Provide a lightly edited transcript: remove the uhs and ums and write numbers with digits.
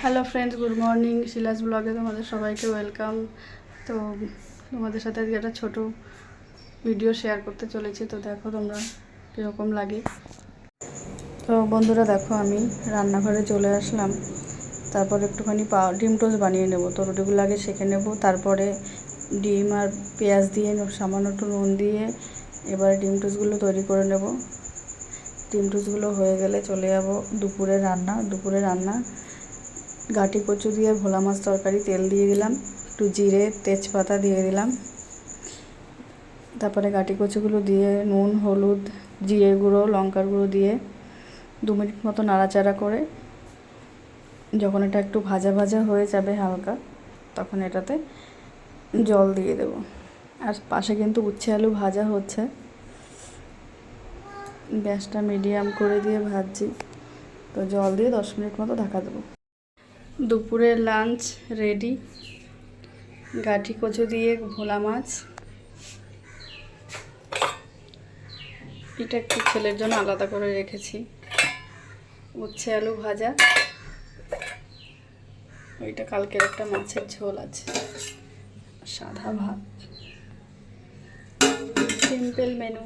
Hello friends, good morning. Shila's ব্লগে তোমাদের সবাইকে ওয়েলকাম। তো তোমাদের সাথে আজকে একটা ছোটো ভিডিও শেয়ার করতে চলেছি। তো দেখো তোমরা কীরকম লাগে। তো বন্ধুরা দেখো, আমি রান্নাঘরে চলে আসলাম। তারপর একটুখানি ডিম টোস্ট বানিয়ে নেব। তো রুটিগুলো আগে সেঁকে নেব, তারপরে ডিম আর পেঁয়াজ দিয়ে সামান্য একটু নুন দিয়ে এবারে ডিম টোস্টগুলো তৈরি করে নেব। ডিম টোস্টগুলো হয়ে গেলে চলে যাব দুপুরে রান্না। গাটি কচু দিয়ে ভোলা মাছ তরকারি, তেল দিয়ে দিলাম, একটু জিরে তেজপাতা দিয়ে দিলাম। তারপরে গাটি কচুগুলো দিয়ে নুন হলুদ জিরে গুঁড়ো লঙ্কার গুঁড়ো দিয়ে 2 মিনিট মতো নাড়াচাড়া করে যখন এটা একটু ভাজা ভাজা হয়ে যাবে হালকা, তখন এটাতে জল দিয়ে দেব। আর পাশে কিন্তু উচ্ছে আলু ভাজা হচ্ছে। গ্যাসটা মিডিয়াম করে দিয়ে ভাজছি। তো জল দিয়ে 10 মিনিট মতো ঢাকা দেবো। দুপুরের লাঞ্চ রেডি। গাঠি কচু দিয়ে ভোলা মাছ, এটা একটু ছেলের জন্য আলাদা করে রেখেছি। উচ্ছে আলু ভাজা, ওইটা কালকের একটা মাছের ঝোল আছে, সাদা ভাত, সিম্পল মেনু।